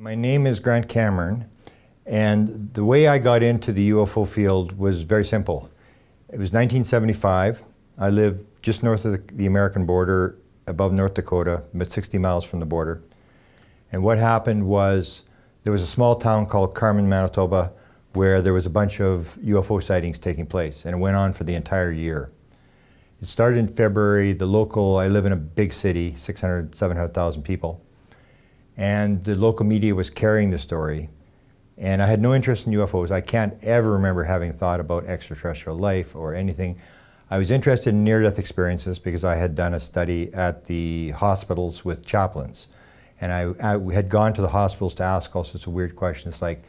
My name is Grant Cameron, and the way I got into the UFO field was very simple. It was 1975. I lived just north of the American border, above North Dakota, about 60 miles from the border. And what happened was there was a small town called Carmen, Manitoba, where there was a bunch of UFO sightings taking place, and it went on for the entire year. It started in February. I live in a big city, 600, 700,000 people. And the local media was carrying the story. And I had no interest in UFOs. I can't ever remember having thought about extraterrestrial life or anything. I was interested in near-death experiences because I had done a study at the hospitals with chaplains. And I had gone to the hospitals to ask all sorts of weird questions like,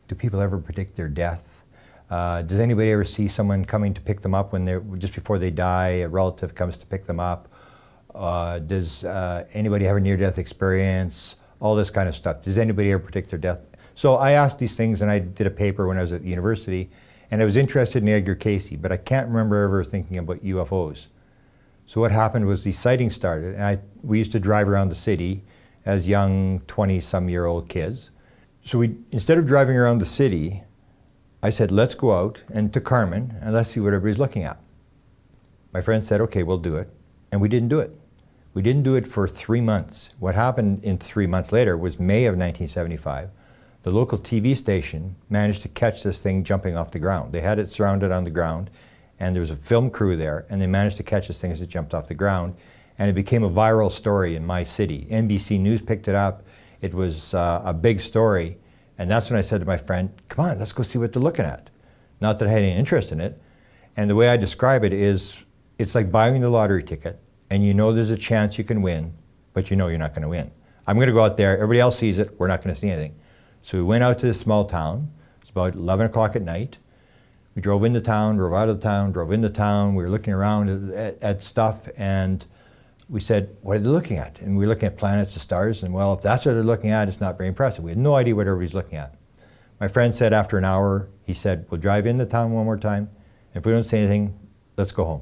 do people ever predict their death? Does anybody ever see someone coming to pick them up when just before they die, a relative comes to pick them up? Does anybody have a near-death experience? All this kind of stuff. Does anybody ever predict their death? So I asked these things, and I did a paper when I was at the university, and I was interested in Edgar Cayce, but I can't remember ever thinking about UFOs. So what happened was these sightings started, and we used to drive around the city as young 20-some-year-old kids. So instead of driving around the city, I said, let's go out and to Carmen, and let's see what everybody's looking at. My friend said, okay, we'll do it, and we didn't do it. We didn't do it for 3 months. What happened in 3 months later was May of 1975. The local TV station managed to catch this thing jumping off the ground. They had it surrounded on the ground, and there was a film crew there, and they managed to catch this thing as it jumped off the ground, and it became a viral story in my city. NBC News picked it up. It was a big story, and that's when I said to my friend, come on, let's go see what they're looking at. Not that I had any interest in it, and the way I describe it is, it's like buying the lottery ticket, and you know there's a chance you can win, but you know you're not going to win. I'm going to go out there, everybody else sees it, we're not going to see anything. So we went out to this small town. It's about 11 o'clock at night. We drove into town, drove out of the town, drove into town. We were looking around at stuff, and we said, what are they looking at? And we were looking at planets and stars, and well, if that's what they're looking at, it's not very impressive. We had no idea what everybody's looking at. My friend said after an hour, he said, we'll drive into town one more time. If we don't see anything, let's go home.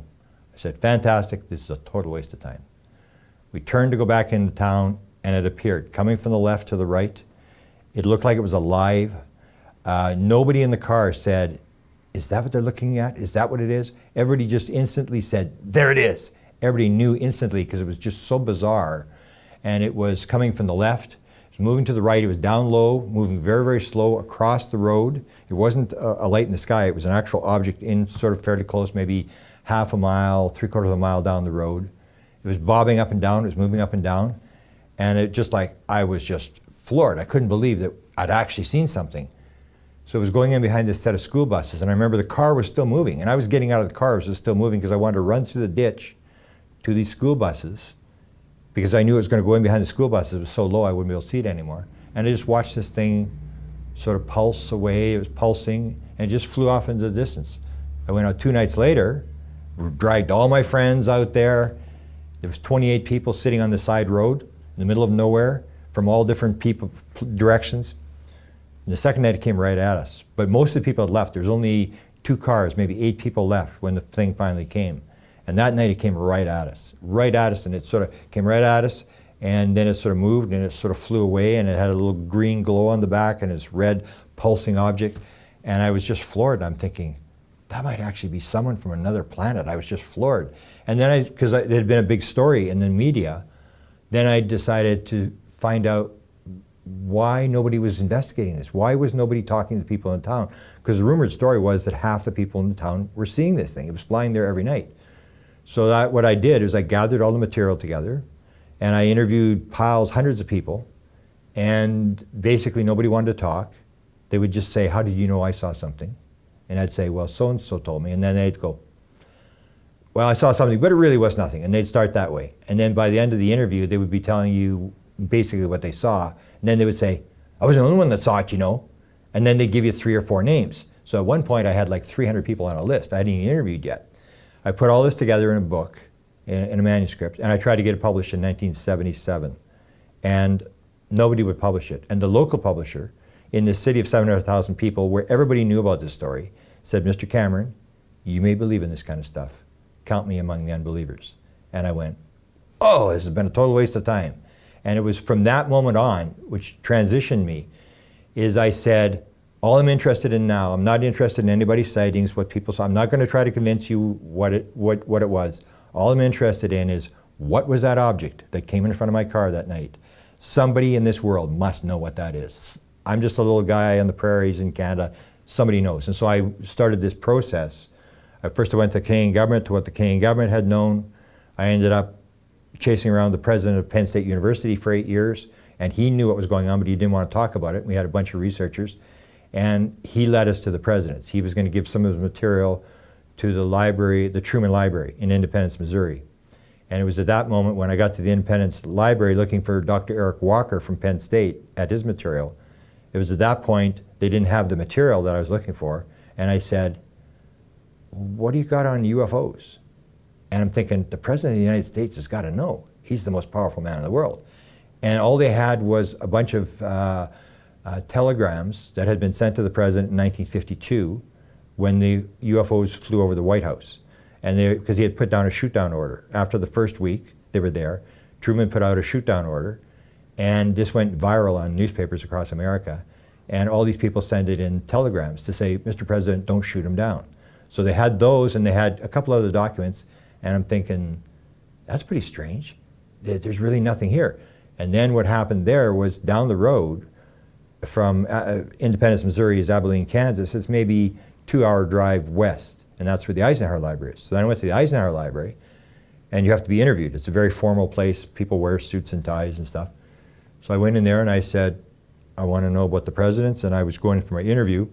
I said, fantastic, this is a total waste of time. We turned to go back into town, and it appeared, coming from the left to the right. It looked like it was alive. Nobody in the car said, is that what they're looking at? Is that what it is? Everybody just instantly said, there it is. Everybody knew instantly because it was just so bizarre. And it was coming from the left. It was moving to the right. It was down low, moving very, very slow across the road. It wasn't a light in the sky. It was an actual object in sort of fairly close, maybe half a mile, 3/4 of a mile down the road. It was bobbing up and down. It was moving up and down. And it just like, I was just floored. I couldn't believe that I'd actually seen something. So it was going in behind this set of school buses, and I remember the car was still moving, and I was getting out of the car, it was still moving because I wanted to run through the ditch to these school buses because I knew it was going to go in behind the school buses. It was so low I wouldn't be able to see it anymore. And I just watched this thing sort of pulse away. It was pulsing, and it just flew off into the distance. I went out 2 nights later, dragged all my friends out there. There was 28 people sitting on the side road in the middle of nowhere from all different directions. And the second night it came right at us. But most of the people had left. There was only 2 cars, maybe 8 people left when the thing finally came. And that night it came right at us, and it sort of came right at us, and then it sort of moved and it sort of flew away, and it had a little green glow on the back and this red pulsing object. And I was just floored. I'm thinking, that might actually be someone from another planet. I was just floored. And then because it had been a big story in the media, then I decided to find out why nobody was investigating this. Why was nobody talking to people in town? Because the rumored story was that half the people in the town were seeing this thing. It was flying there every night. So what I did is I gathered all the material together, and I interviewed hundreds of people, and basically nobody wanted to talk. They would just say, how did you know I saw something? And I'd say, well, so-and-so told me. And then they'd go, well, I saw something, but it really was nothing. And they'd start that way. And then by the end of the interview, they would be telling you basically what they saw. And then they would say, I wasn't the only one that saw it, you know. And then they'd give you 3 or 4 names. So at one point, I had like 300 people on a list I hadn't even interviewed yet. I put all this together in a book, in a manuscript, and I tried to get it published in 1977. And nobody would publish it. And the local publisher in this city of 700,000 people, where everybody knew about this story, said, Mr. Cameron, you may believe in this kind of stuff. Count me among the unbelievers. And I went, oh, this has been a total waste of time. And it was from that moment on, which transitioned me, is I said, all I'm interested in now, I'm not interested in anybody's sightings, what people saw. I'm not going to try to convince you what it was. All I'm interested in is, what was that object that came in front of my car that night? Somebody in this world must know what that is. I'm just a little guy on the prairies in Canada. Somebody knows. And so I started this process. First I went to the Canadian government, to what the Canadian government had known. I ended up chasing around the president of Penn State University for 8 years, and he knew what was going on, but he didn't want to talk about it. We had a bunch of researchers, and he led us to the presidents. He was going to give some of his material to the library, the Truman Library in Independence, Missouri. And it was at that moment when I got to the Independence Library looking for Dr. Eric Walker from Penn State at his material. It was at that point they didn't have the material that I was looking for, and I said, what do you got on UFOs? And I'm thinking, the President of the United States has got to know. He's the most powerful man in the world. And all they had was a bunch of telegrams that had been sent to the President in 1952 when the UFOs flew over the White House. And because he had put down a shoot-down order. After the first week they were there, Truman put out a shoot-down order, and this went viral on newspapers across America. And all these people sent it in telegrams to say, Mr. President, don't shoot him down. So they had those, and they had a couple other documents, and I'm thinking, that's pretty strange. There's really nothing here. And then what happened there was down the road from Independence, Missouri is Abilene, Kansas. It's maybe 2-hour drive west, and that's where the Eisenhower Library is. So then I went to the Eisenhower Library, and you have to be interviewed. It's a very formal place. People wear suits and ties and stuff. So I went in there and I said, I want to know about the presidents, and I was going for my interview,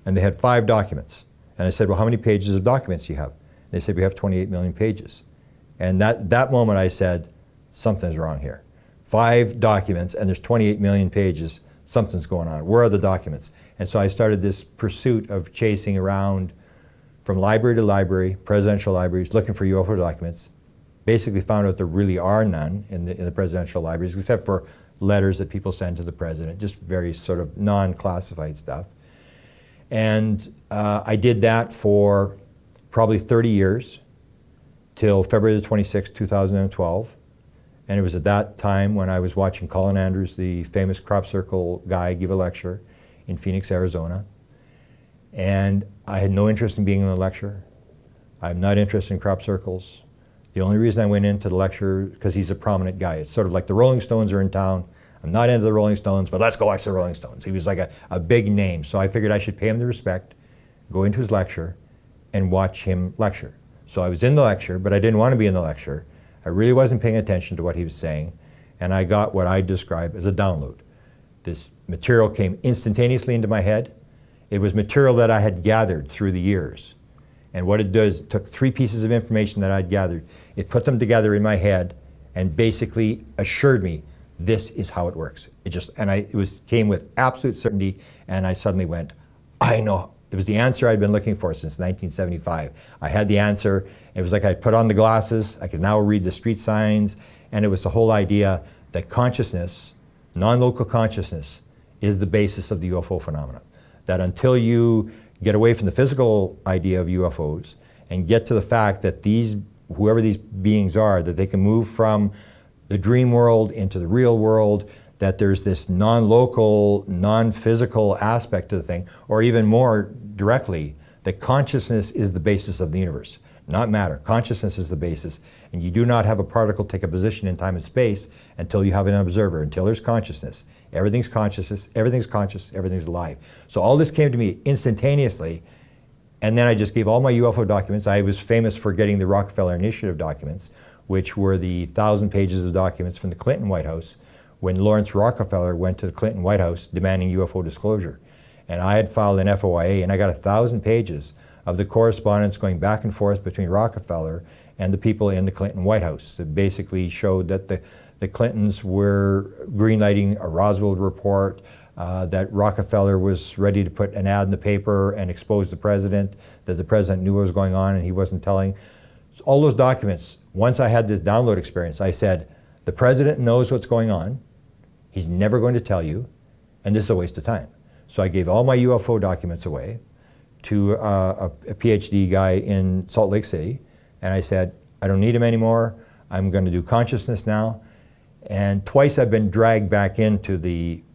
and they had 5 documents. And I said, well, how many pages of documents do you have? And they said, we have 28 million pages. And that moment I said, something's wrong here. 5 documents, and there's 28 million pages. Something's going on. Where are the documents? And so I started this pursuit of chasing around from library to library, presidential libraries, looking for UFO documents. Basically found out there really are none in the presidential libraries, except for letters that people send to the president, just very sort of non-classified stuff. And I did that for probably 30 years, till February the 26th, 2012. And it was at that time when I was watching Colin Andrews, the famous crop circle guy, give a lecture in Phoenix, Arizona. And I had no interest in being in the lecture. I'm not interested in crop circles. The only reason I went into the lecture, because he's a prominent guy. It's sort of like the Rolling Stones are in town. I'm not into the Rolling Stones, but let's go watch the Rolling Stones. He was like a big name. So I figured I should pay him the respect, go into his lecture, and watch him lecture. So I was in the lecture, but I didn't want to be in the lecture. I really wasn't paying attention to what he was saying, and I got what I describe as a download. This material came instantaneously into my head. It was material that I had gathered through the years. And what it does, it took 3 pieces of information that I'd gathered, it put them together in my head and basically assured me this is how it works. It came with absolute certainty, and I suddenly went, I know. It was the answer I'd been looking for since 1975. I had the answer. It was like I put on the glasses. I could now read the street signs, and it was the whole idea that consciousness, non-local consciousness, is the basis of the UFO phenomenon. That until you get away from the physical idea of UFOs and get to the fact that whoever these beings are, that they can move from the dream world into the real world, that there's this non-local, non-physical aspect to the thing, or even more directly, that consciousness is the basis of the universe, not matter. Consciousness is the basis, and you do not have a particle take a position in time and space until you have an observer, until there's consciousness. Everything's consciousness, everything's conscious, everything's alive. So all this came to me instantaneously, and then I just gave all my UFO documents. I was famous for getting the Rockefeller Initiative documents, which were the 1,000 pages of documents from the Clinton White House when Lawrence Rockefeller went to the Clinton White House demanding UFO disclosure. And I had filed an FOIA, and I got 1,000 pages of the correspondence going back and forth between Rockefeller and the people in the Clinton White House that basically showed that the Clintons were greenlighting a Roswell report, that Rockefeller was ready to put an ad in the paper and expose the president, that the president knew what was going on and he wasn't telling. So all those documents, once I had this download experience, I said, the president knows what's going on, he's never going to tell you, and this is a waste of time. So I gave all my UFO documents away to a PhD guy in Salt Lake City, and I said, I don't need him anymore, I'm going to do consciousness now. And twice I've been dragged back into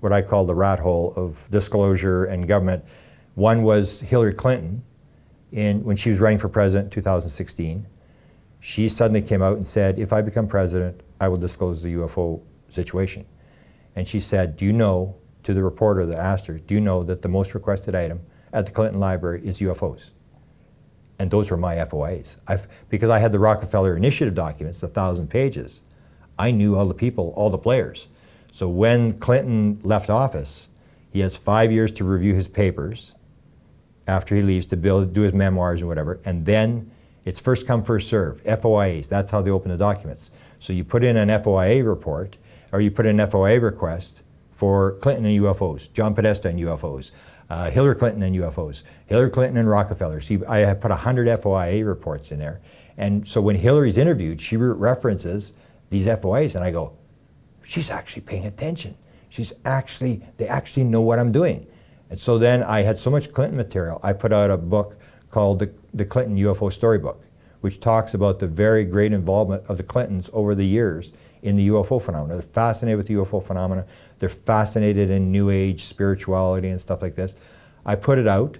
what I call the rat hole of disclosure and government. One was Hillary Clinton when she was running for president in 2016. She suddenly came out and said, if I become president, I will disclose the UFO situation. And she said, do you know, to the reporter that asked her, do you know that the most requested item at the Clinton Library is UFOs? And those were my FOIs. Because I had the Rockefeller Initiative documents, 1,000 pages, I knew all the people, all the players. So when Clinton left office, he has 5 years to review his papers after he leaves to do his memoirs and whatever, and then it's first come, first serve, FOIAs, that's how they open the documents. So you put in an FOIA report, or you put in an FOIA request for Clinton and UFOs, John Podesta and UFOs, Hillary Clinton and UFOs, Hillary Clinton and Rockefeller. See, I have put 100 FOIA reports in there. And so when Hillary's interviewed, she references these FOIAs, and I go, she's actually paying attention. They actually know what I'm doing. And so then I had so much Clinton material, I put out a book called the Clinton UFO Storybook, which talks about the very great involvement of the Clintons over the years in the UFO phenomena. They're fascinated with the UFO phenomena. They're fascinated in New Age spirituality and stuff like this. I put it out.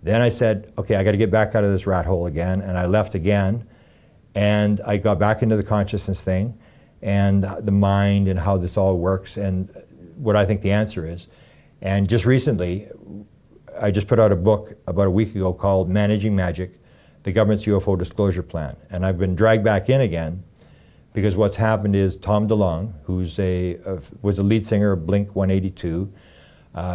Then I said, okay, I got to get back out of this rat hole again. And I left again. And I got back into the consciousness thing and the mind and how this all works and what I think the answer is. And just recently, I just put out a book about a week ago called Managing Magic, the Government's UFO Disclosure Plan. And I've been dragged back in again because what's happened is Tom DeLonge, who's was a lead singer of Blink-182,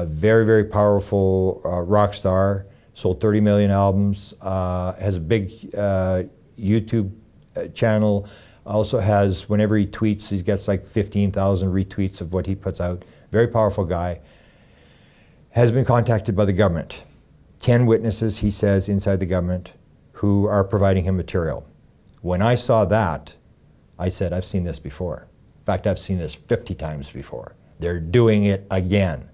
very, very powerful rock star, sold 30 million albums, has a big YouTube channel, also has, whenever he tweets, he gets like 15,000 retweets of what he puts out. Very powerful guy. Has been contacted by the government. 10 witnesses, he says, inside the government who are providing him material. When I saw that, I said, I've seen this before. In fact, I've seen this 50 times before. They're doing it again.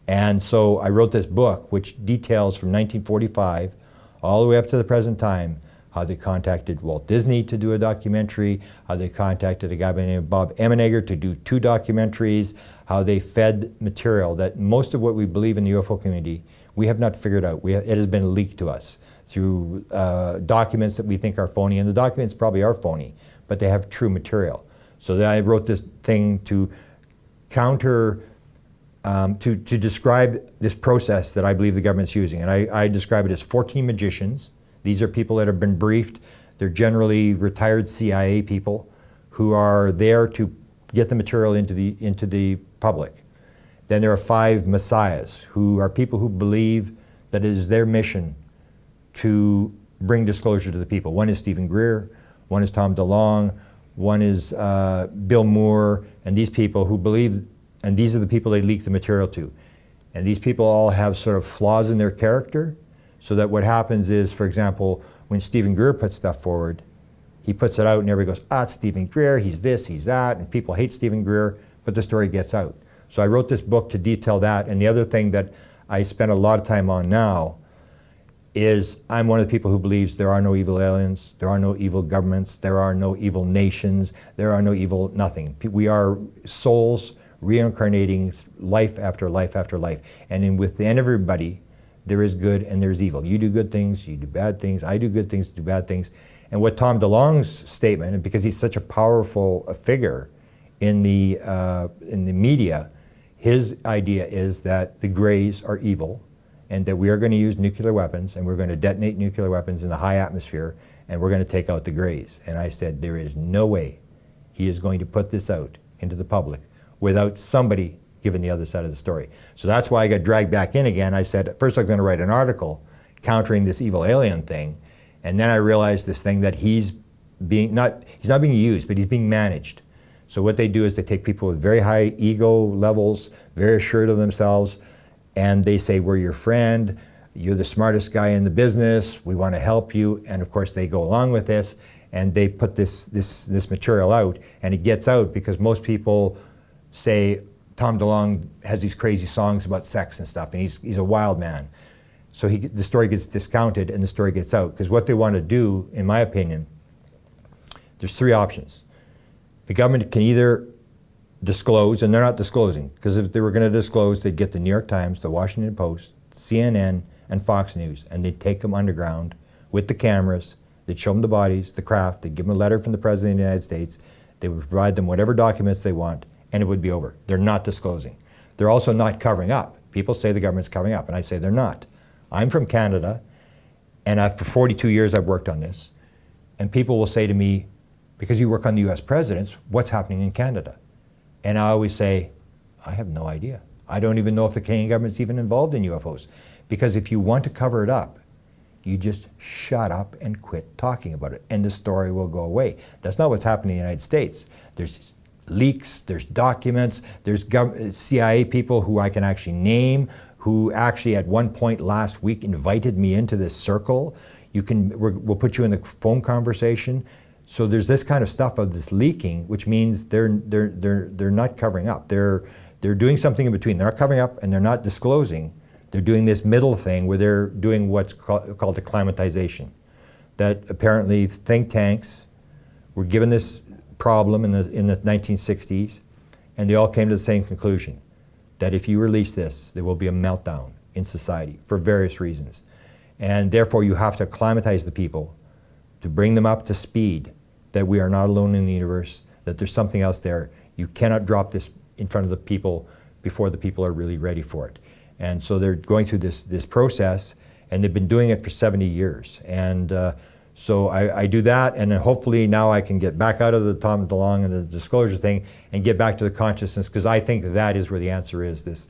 And so I wrote this book, which details from 1945 all the way up to the present time, how they contacted Walt Disney to do a documentary, how they contacted a guy by the name of Bob Emenegger to do 2 documentaries, how they fed material that most of what we believe in the UFO community, we have not figured out. It has been leaked to us through documents that we think are phony, and the documents probably are phony, but they have true material. So then I wrote this thing to counter, to describe this process that I believe the government's using. And I describe it as 14 magicians. These are people that have been briefed. They're generally retired CIA people who are there to get the material into the public. Then there are 5 messiahs, who are people who believe that it is their mission to bring disclosure to the people. One is Stephen Greer, one is Tom DeLonge, one is Bill Moore, and these people who believe, and these are the people they leak the material to. And these people all have sort of flaws in their character, so that what happens is, for example, when Stephen Greer puts stuff forward, he puts it out and everybody goes, it's Stephen Greer, he's this, he's that, and people hate Stephen Greer, but the story gets out. So I wrote this book to detail that, and the other thing that I spend a lot of time on now is I'm one of the people who believes there are no evil aliens, there are no evil governments, there are no evil nations, there are no evil nothing. We are souls reincarnating life after life after life, and within everybody, there is good and there's evil. You do good things, you do bad things, I do good things, do bad things. And what Tom DeLonge's statement, and because he's such a powerful figure in the media, his idea is that the Greys are evil and that we are going to use nuclear weapons and we're going to detonate nuclear weapons in the high atmosphere and we're going to take out the Greys. And I said, there is no way he is going to put this out into the public without somebody given the other side of the story. So that's why I got dragged back in again. I said, first I'm going to write an article countering this evil alien thing, and then I realized this thing that he's not being used, but he's being managed. So what they do is they take people with very high ego levels, very assured of themselves, and they say, we're your friend, you're the smartest guy in the business, we want to help you, and of course they go along with this, and they put this material out, and it gets out because most people say, Tom DeLonge has these crazy songs about sex and stuff, and he's a wild man. So the story gets discounted and the story gets out. Because what they want to do, in my opinion, there's 3 options. The government can either disclose, and they're not disclosing, because if they were going to disclose, they'd get the New York Times, the Washington Post, CNN, and Fox News, and they'd take them underground with the cameras. They'd show them the bodies, the craft, they'd give them a letter from the President of the United States, they would provide them whatever documents they want, and it would be over. They're not disclosing. They're also not covering up. People say the government's covering up, and I say they're not. I'm from Canada, and for 42 years I've worked on this, and people will say to me, because you work on the US presidents, what's happening in Canada? And I always say, I have no idea. I don't even know if the Canadian government's even involved in UFOs. Because if you want to cover it up, you just shut up and quit talking about it, and the story will go away. That's not what's happening in the United States. There's leaks, there's documents, there's CIA people who I can actually name, who actually at one point last week invited me into this circle. We'll put you in the phone conversation. So there's this kind of stuff of this leaking, which means they're not covering up. They're doing something in between. They're not covering up and they're not disclosing. They're doing this middle thing where they're doing what's called acclimatization. That apparently think tanks were given this problem in the 1960s, and they all came to the same conclusion, that if you release this, there will be a meltdown in society for various reasons. And therefore you have to acclimatize the people to bring them up to speed, that we are not alone in the universe, that there's something else there. You cannot drop this in front of the people before the people are really ready for it. And so they're going through this process, and they've been doing it for 70 years. And so I do that, and then hopefully now I can get back out of the Tom DeLonge and the disclosure thing and get back to the consciousness, because I think that is where the answer is, this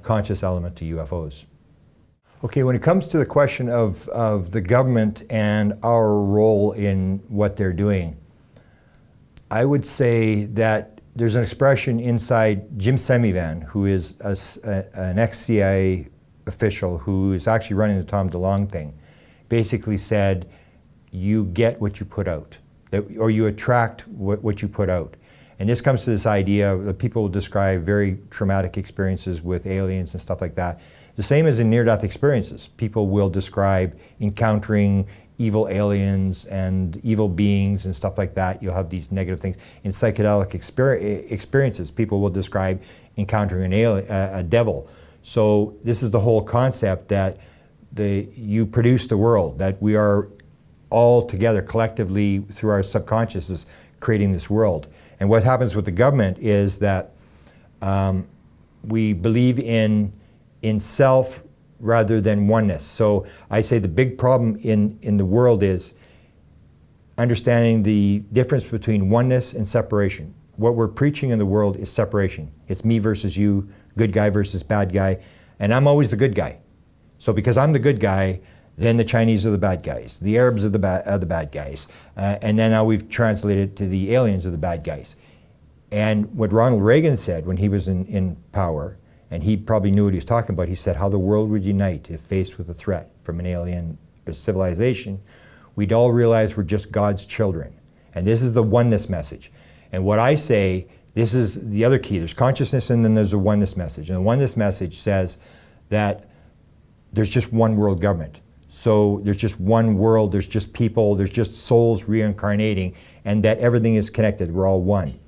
conscious element to UFOs. Okay, when it comes to the question of the government and our role in what they're doing, I would say that there's an expression inside Jim Semivan, who is an ex-CIA official who is actually running the Tom DeLonge thing, basically said, you get what you put out, or you attract what you put out. And this comes to this idea that people describe very traumatic experiences with aliens and stuff like that. The same as in near-death experiences. People will describe encountering evil aliens and evil beings and stuff like that. You'll have these negative things. In psychedelic experiences, people will describe encountering a devil. So this is the whole concept that you produce the world, that we are all together collectively through our subconsciouses creating this world. And what happens with the government is that we believe in self rather than oneness. So I say the big problem in the world is understanding the difference between oneness and separation. What we're preaching in the world is separation. It's me versus you, good guy versus bad guy, and I'm always the good guy. So because I'm the good guy, then the Chinese are the bad guys, the Arabs are the bad guys, and then now we've translated to the aliens are the bad guys. And what Ronald Reagan said when he was in power, and he probably knew what he was talking about, he said how the world would unite if faced with a threat from an alien civilization. We'd all realize we're just God's children. And this is the oneness message. And what I say, this is the other key. There's consciousness and then there's a oneness message. And the oneness message says that there's just one world government. So there's just one world, there's just people, there's just souls reincarnating, and that everything is connected, we're all one.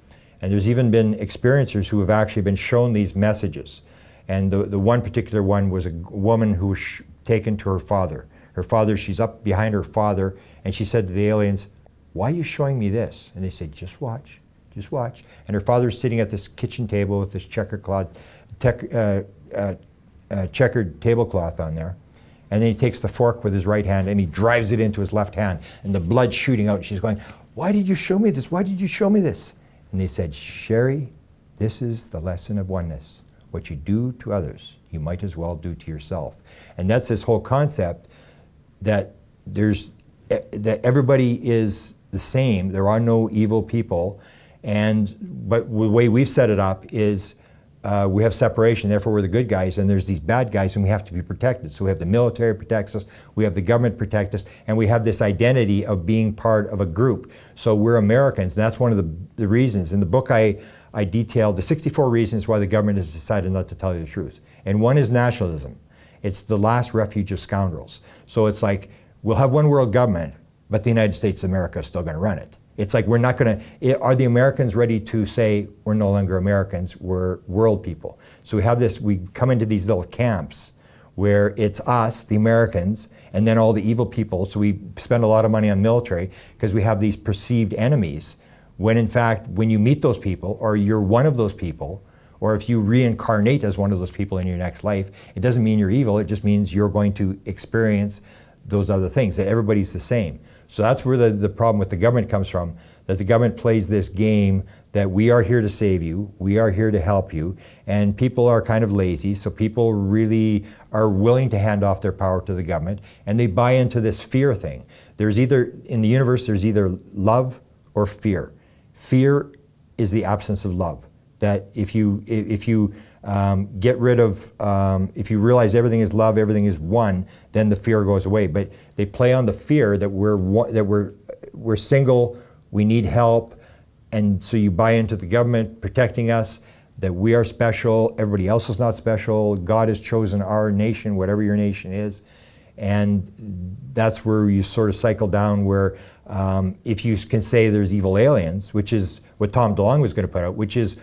And there's even been experiencers who have actually been shown these messages. And the one particular one was a woman who was taken to her father. Her father, she's up behind her father, and she said to the aliens, "Why are you showing me this?" And they said, "Just watch, just watch." And her father's sitting at this kitchen table with this checkered tablecloth on there. And then he takes the fork with his right hand and he drives it into his left hand, and the blood's shooting out. And she's going, "Why did you show me this? Why did you show me this?" And they said, "Sherry, this is the lesson of oneness. What you do to others, you might as well do to yourself." And that's this whole concept that that everybody is the same. There are no evil people. But the way we've set it up is we have separation, therefore we're the good guys, and there's these bad guys, and we have to be protected. So we have the military protects us, we have the government protect us, and we have this identity of being part of a group. So we're Americans, and that's one of the reasons. In the book I detailed the 64 reasons why the government has decided not to tell you the truth. And one is nationalism. It's the last refuge of scoundrels. So it's like, we'll have one world government, but the United States of America is still going to run it. It's like we're not going to, are the Americans ready to say we're no longer Americans, we're world people? So we have this, we come into these little camps where it's us, the Americans, and then all the evil people. So we spend a lot of money on military because we have these perceived enemies, when in fact, when you meet those people, or you're one of those people, or if you reincarnate as one of those people in your next life, it doesn't mean you're evil, it just means you're going to experience those other things, that everybody's the same. So that's where the problem with the government comes from, that the government plays this game that we are here to save you, we are here to help you, and people are kind of lazy, so people really are willing to hand off their power to the government, and they buy into this fear thing. There's either, in the universe, there's either love or fear. Fear is the absence of love. That if you get rid of, if you realize everything is love, everything is one, then the fear goes away. But they play on the fear that we're single, we need help, and so you buy into the government protecting us, that we are special, everybody else is not special, God has chosen our nation, whatever your nation is, and that's where you sort of cycle down where if you can say there's evil aliens, which is what Tom DeLonge was going to put out, which is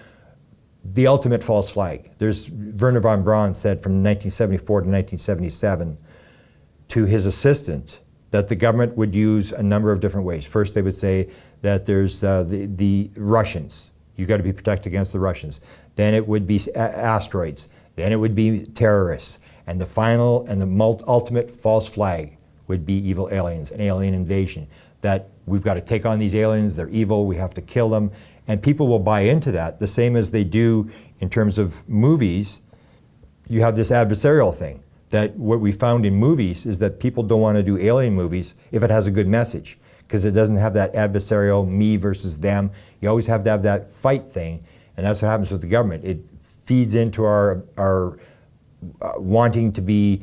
the ultimate false flag. There's, Werner von Braun said from 1974 to 1977 to his assistant that the government would use a number of different ways. First, they would say that there's the Russians. You got to be protected against the Russians. Then it would be asteroids. Then it would be terrorists. And the final and the ultimate false flag would be evil aliens, an alien invasion. That we've got to take on these aliens, they're evil, we have to kill them. And people will buy into that, the same as they do in terms of movies. You have this adversarial thing, that what we found in movies is that people don't want to do alien movies if it has a good message, because it doesn't have that adversarial me versus them. You always have to have that fight thing, and that's what happens with the government. It feeds into our wanting to be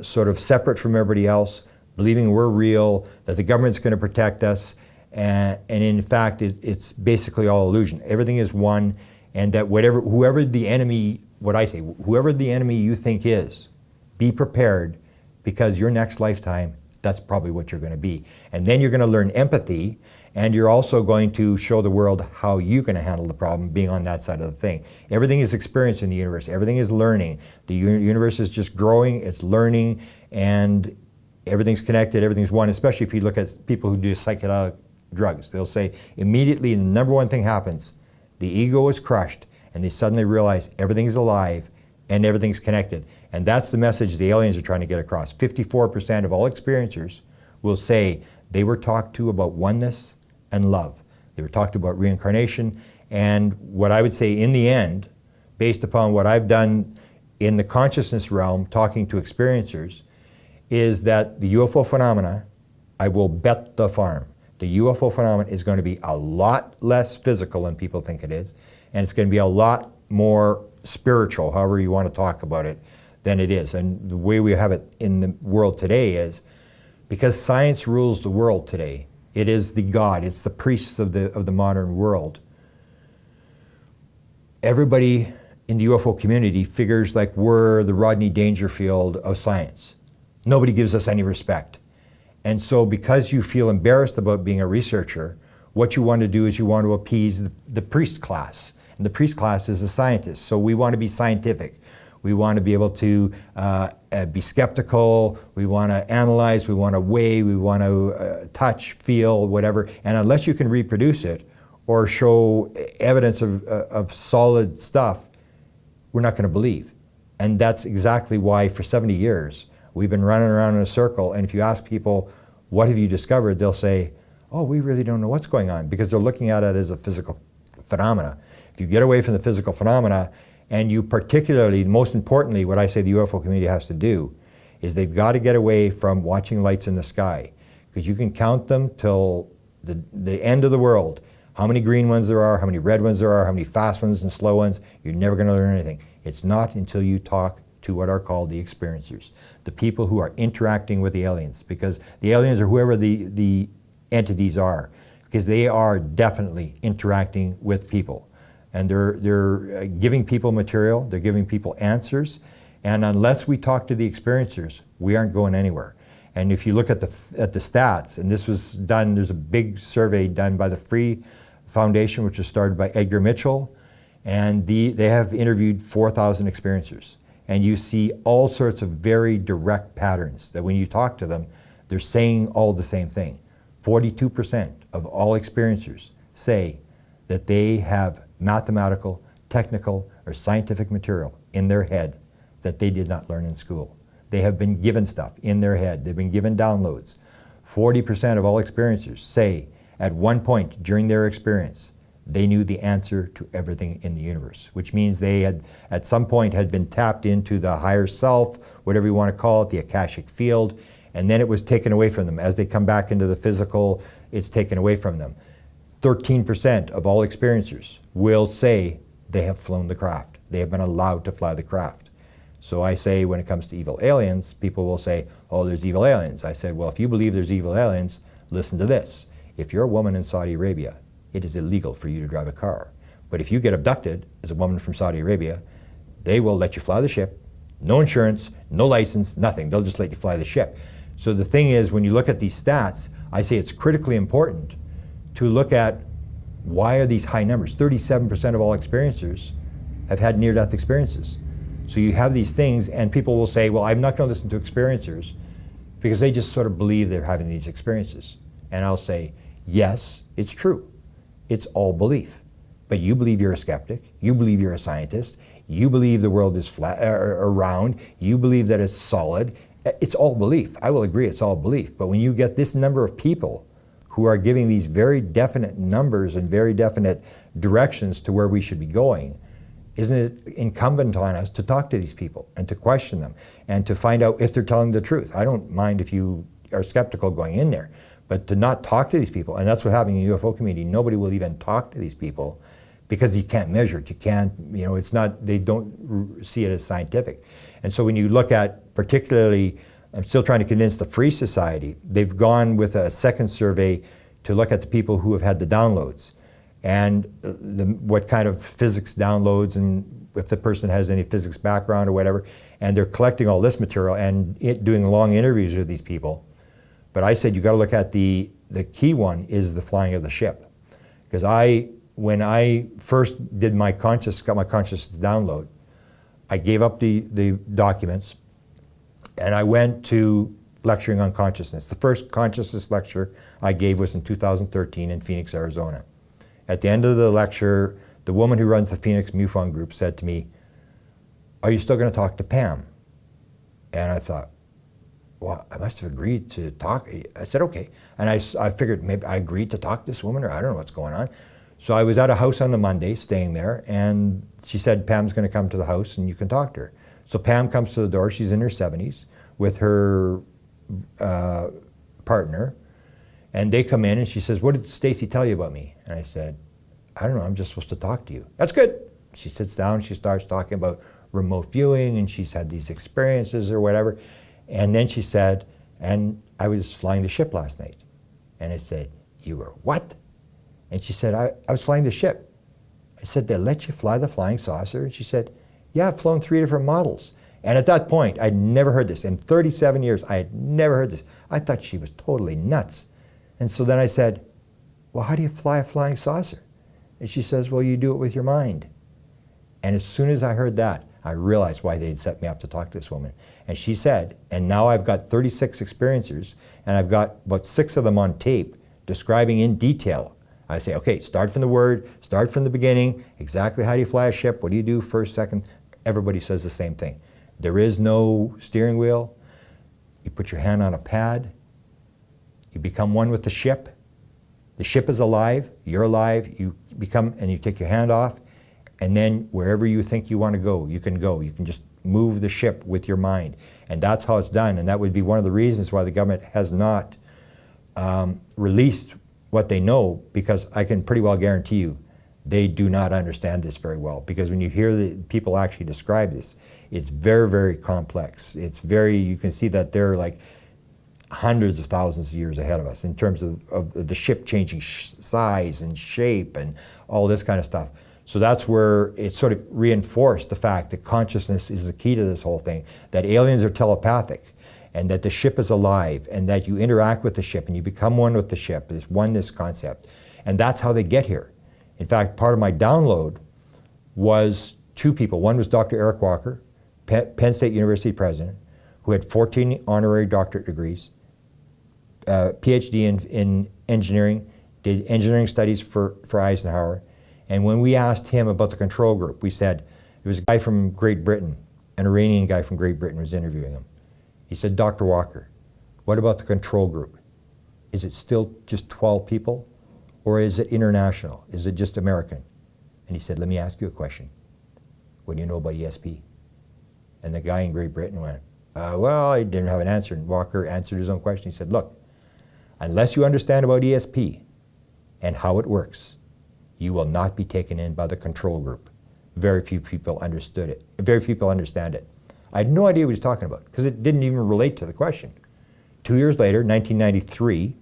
sort of separate from everybody else, believing we're real, that the government's going to protect us, and in fact, it's basically all illusion. Everything is one, and that whoever the enemy, whoever the enemy you think is, be prepared, because your next lifetime, that's probably what you're going to be. And then you're going to learn empathy, and you're also going to show the world how you're going to handle the problem being on that side of the thing. Everything is experience in the universe. Everything is learning. The universe is just growing, it's learning, and everything's connected, everything's one, especially if you look at people who do psychedelic drugs. They'll say immediately the number one thing happens, the ego is crushed, and they suddenly realize everything's alive and everything's connected. And that's the message the aliens are trying to get across. 54% of all experiencers will say they were talked to about oneness and love. They were talked about reincarnation, and what I would say in the end, based upon what I've done in the consciousness realm, talking to experiencers, is that the UFO phenomena, I will bet the farm, the UFO phenomenon is going to be a lot less physical than people think it is, and it's going to be a lot more spiritual, however you want to talk about it, than it is. And the way we have it in the world today is, because science rules the world today, it is the God, it's the priests of the modern world. Everybody in the UFO community figures like we're the Rodney Dangerfield of science. Nobody gives us any respect. And so because you feel embarrassed about being a researcher, what you want to do is you want to appease the priest class. And the priest class is the scientists. So we want to be scientific. We want to be able to be skeptical. We want to analyze. We want to weigh. We want to touch, feel, whatever. And unless you can reproduce it or show evidence of solid stuff, we're not going to believe. And that's exactly why for 70 years, we've been running around in a circle, and if you ask people, what have you discovered, they'll say, oh, we really don't know what's going on, because they're looking at it as a physical phenomena. If you get away from the physical phenomena, and you particularly, most importantly, what I say the UFO community has to do, is they've got to get away from watching lights in the sky, because you can count them till the end of the world. How many green ones there are, how many red ones there are, how many fast ones and slow ones, you're never going to learn anything. It's not until you talk to what are called the experiencers, the people who are interacting with the aliens, because the aliens are whoever the entities are, because they are definitely interacting with people. And they're giving people material, they're giving people answers, and unless we talk to the experiencers, we aren't going anywhere. And if you look at the stats, and this was done, there's a big survey done by the Free Foundation, which was started by Edgar Mitchell, and they have interviewed 4,000 experiencers. And you see all sorts of very direct patterns that when you talk to them, they're saying all the same thing. 42% of all experiencers say that they have mathematical, technical, or scientific material in their head that they did not learn in school. They have been given stuff in their head. They've been given downloads. 40% of all experiencers say at one point during their experience, they knew the answer to everything in the universe, which means they had, at some point, had been tapped into the higher self, whatever you want to call it, the Akashic field, and then it was taken away from them. As they come back into the physical, it's taken away from them. 13% of all experiencers will say they have flown the craft. They have been allowed to fly the craft. So I say when it comes to evil aliens, people will say, oh, there's evil aliens. I said, well, if you believe there's evil aliens, listen to this. If you're a woman in Saudi Arabia, it is illegal for you to drive a car. But if you get abducted as a woman from Saudi Arabia, they will let you fly the ship, no insurance, no license, nothing. They'll just let you fly the ship. So the thing is, when you look at these stats, I say it's critically important to look at why are these high numbers. 37% of all experiencers have had near-death experiences. So you have these things, and people will say, well, I'm not going to listen to experiencers because they just sort of believe they're having these experiences. And I'll say, yes, it's true. It's all belief. But you believe you're a skeptic. You believe you're a scientist. You believe the world is flat, or round. You believe that it's solid. It's all belief. I will agree it's all belief. But when you get this number of people who are giving these very definite numbers and very definite directions to where we should be going, isn't it incumbent on us to talk to these people and to question them and to find out if they're telling the truth? I don't mind if you are skeptical going in there, but to not talk to these people, and that's what happened in the UFO community. Nobody will even talk to these people because you can't measure it. You can't, you know, it's not, they don't see it as scientific. And so when you look at, particularly, I'm still trying to convince the Free Society, they've gone with a second survey to look at the people who have had the downloads and what kind of physics downloads and if the person has any physics background or whatever. And they're collecting all this material and doing long interviews with these people. But I said you got to look at the key one is the flying of the ship. Because when I first did got my consciousness download, I gave up the documents and I went to lecturing on consciousness. The first consciousness lecture I gave was in 2013 in Phoenix, Arizona. At the end of the lecture, the woman who runs the Phoenix MUFON group said to me, are you still going to talk to Pam? And I thought, well, I must have agreed to talk. I said, okay. And I figured maybe I agreed to talk to this woman, or I don't know what's going on. So I was at a house on the Monday, staying there, and she said, Pam's going to come to the house and you can talk to her. So Pam comes to the door. She's in her 70s with her partner, and they come in and she says, what did Stacy tell you about me? And I said, I don't know, I'm just supposed to talk to you. That's good. She sits down, she starts talking about remote viewing, and she's had these experiences or whatever. And then she said, and I was flying the ship last night. And I said, you were what? And she said, I was flying the ship. I said, they let you fly the flying saucer? And she said, yeah, I've flown 3 different models. And at that point, I'd never heard this. In 37 years, I had never heard this. I thought she was totally nuts. And so then I said, well, how do you fly a flying saucer? And she says, well, you do it with your mind. And as soon as I heard that, I realized why they'd set me up to talk to this woman. And she said, and now I've got 36 experiencers, and I've got about 6 of them on tape describing in detail. I say, okay, start from the word, start from the beginning, exactly how do you fly a ship, what do you do first, second? Everybody says the same thing. There is no steering wheel. You put your hand on a pad. You become one with the ship. The ship is alive, you're alive, you become, and you take your hand off, and then wherever you think you want to go. You can just move the ship with your mind. And that's how it's done, and that would be one of the reasons why the government has not released what they know, because I can pretty well guarantee you they do not understand this very well. Because when you hear the people actually describe this, it's very, very complex. It's very, you can see that they're like hundreds of thousands of years ahead of us in terms of the ship changing size and shape and all this kind of stuff. So that's where it sort of reinforced the fact that consciousness is the key to this whole thing, that aliens are telepathic. and that the ship is alive, and that you interact with the ship and you become one with the ship, this oneness concept. And that's how they get here. In fact, part of my download was two people. One was Dr. Eric Walker, Penn State University president, who had 14 honorary doctorate degrees, PhD in engineering, did engineering studies for Eisenhower. And when we asked him about the control group, we said, there was a guy from Great Britain, an Iranian guy from Great Britain was interviewing him. He said, Dr. Walker, what about the control group? Is it still just 12 people? Or is it international? Is it just American? And he said, let me ask you a question. What do you know about ESP? And the guy in Great Britain went, well, he didn't have an answer. And Walker answered his own question. He said, look, unless you understand about ESP and how it works, you will not be taken in by the control group. Very few people understood it. Very few people understand it. I had no idea what he was talking about because it didn't even relate to the question. 2 years later, 1993,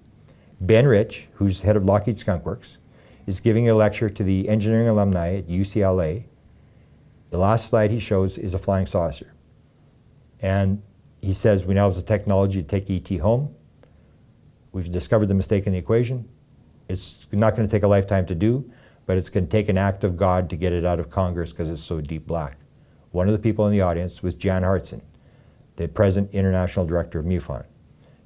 Ben Rich, who's head of Lockheed Skunk Works, is giving a lecture to the engineering alumni at UCLA. The last slide he shows is a flying saucer. And he says, we now have the technology to take ET home. We've discovered the mistake in the equation. It's not going to take a lifetime to do, but it's going to take an act of God to get it out of Congress because it's so deep black. One of the people in the audience was Jan Hartson, the present international director of MUFON.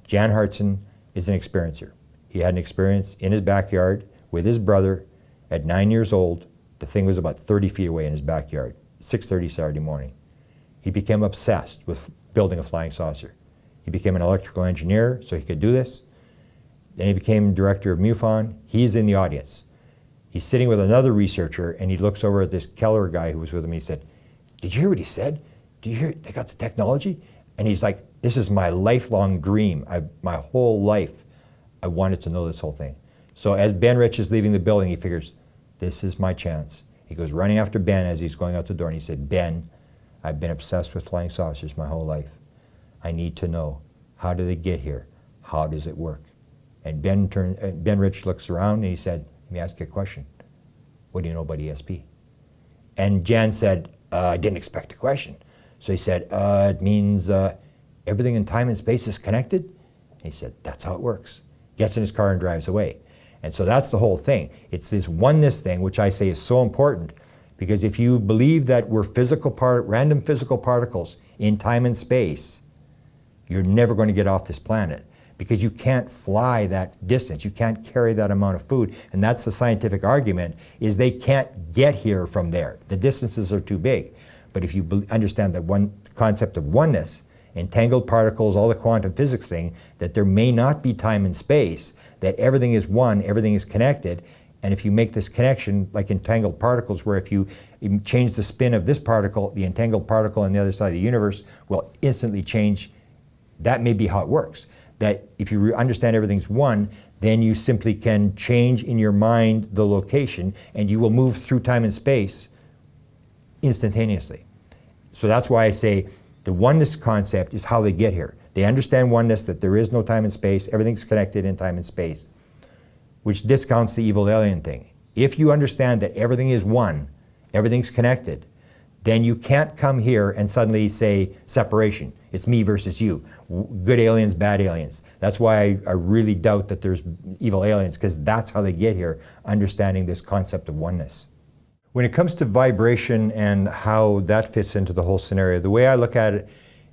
Jan Hartson is an experiencer. He had an experience in his backyard with his brother at 9 years old. The thing was about 30 feet away in his backyard, 6:30 Saturday morning. He became obsessed with building a flying saucer. He became an electrical engineer so he could do this. Then he became director of MUFON. He's in the audience. He's sitting with another researcher and he looks over at this Keller guy who was with him. He said, did you hear what he said? Did you hear they got the technology? And he's like, this is my lifelong dream. My whole life, I wanted to know this whole thing. So as Ben Rich is leaving the building, he figures, this is my chance. He goes running after Ben as he's going out the door and he said, Ben, I've been obsessed with flying saucers my whole life. I need to know, how do they get here? How does it work? And Ben Rich looks around and he said, let me ask you a question. What do you know about ESP? And Jan said, I didn't expect a question. So he said, it means everything in time and space is connected? And he said, that's how it works. Gets in his car and drives away. And so that's the whole thing. It's this oneness thing, which I say is so important, because if you believe that we're random physical particles in time and space, you're never going to get off this planet, because you can't fly that distance. You can't carry that amount of food. And that's the scientific argument, is they can't get here from there. The distances are too big. But if you understand that one concept of oneness, entangled particles, all the quantum physics thing, that there may not be time and space, that everything is one, everything is connected, and if you make this connection, like entangled particles, where if you change the spin of this particle, the entangled particle on the other side of the universe will instantly change. That may be how it works. That if you understand everything's one, then you simply can change in your mind the location, and you will move through time and space instantaneously. So that's why I say the oneness concept is how they get here. They understand oneness, that there is no time and space, everything's connected in time and space, which discounts the evil alien thing. If you understand that everything is one, everything's connected, then you can't come here and suddenly say separation. It's me versus you. Good aliens, bad aliens. That's why I really doubt that there's evil aliens, because that's how they get here, understanding this concept of oneness. When it comes to vibration and how that fits into the whole scenario, the way I look at it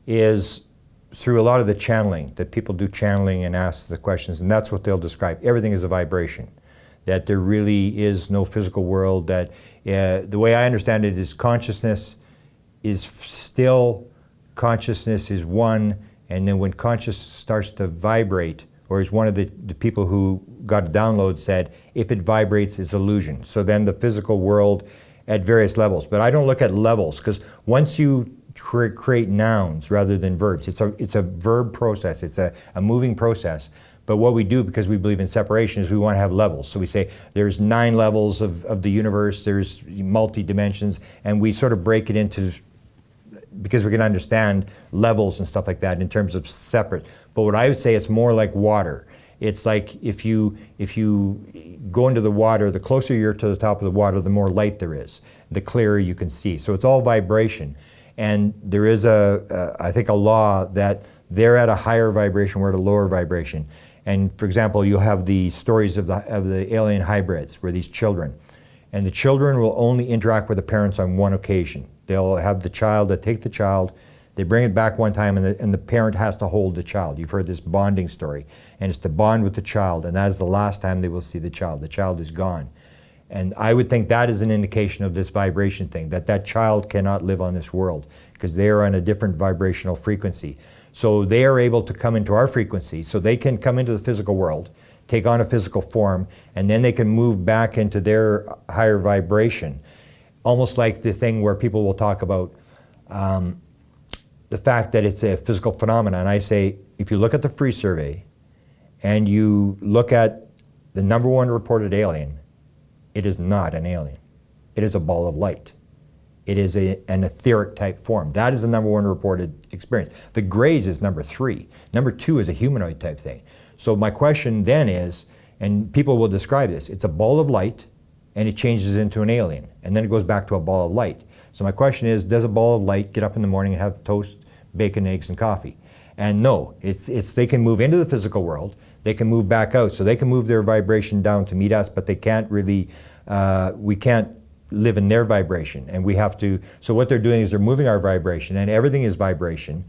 is through a lot of the channeling, that people do channeling and ask the questions, and that's what they'll describe. Everything is a vibration, that there really is no physical world, that the way I understand it is consciousness is still, consciousness is one, and then when consciousness starts to vibrate, or as one of the people who got a download said, if it vibrates, it's illusion. So then the physical world at various levels. But I don't look at levels, because once you create nouns rather than verbs, it's a verb process, it's a moving process. But what we do, because we believe in separation, is we want to have levels. So we say there's 9 levels of the universe, there's multi-dimensions, and we sort of break it into, because we can understand levels and stuff like that in terms of separate. But what I would say, it's more like water. It's like if you go into the water, the closer you're to the top of the water, the more light there is, the clearer you can see. So it's all vibration. And there is I think a law that they're at a higher vibration, we're at a lower vibration. And for example, you'll have the stories of the alien hybrids, where these children, and the children will only interact with the parents on one occasion. They'll have the child, they take the child, they bring it back one time, and the parent has to hold the child. You've heard this bonding story, and it's to bond with the child, and that is the last time they will see the child. The child is gone. And I would think that is an indication of this vibration thing, that that child cannot live on this world, because they are on a different vibrational frequency. So they are able to come into our frequency, so they can come into the physical world, take on a physical form, and then they can move back into their higher vibration. Almost like the thing where people will talk about the fact that it's a physical phenomenon. And I say, if you look at the Free Survey and you look at the #1 reported alien, it is not an alien. It is a ball of light. It is an etheric type form. That is the #1 reported experience. The grays is #3. #2 is a humanoid type thing. So my question then is, and people will describe this, it's a ball of light and it changes into an alien. And then it goes back to a ball of light. So my question is, does a ball of light get up in the morning and have toast, bacon, eggs, and coffee? And no, they can move into the physical world, they can move back out, so they can move their vibration down to meet us, but they can't really, we can't live in their vibration, and we have to, so what they're doing is they're moving our vibration, and everything is vibration,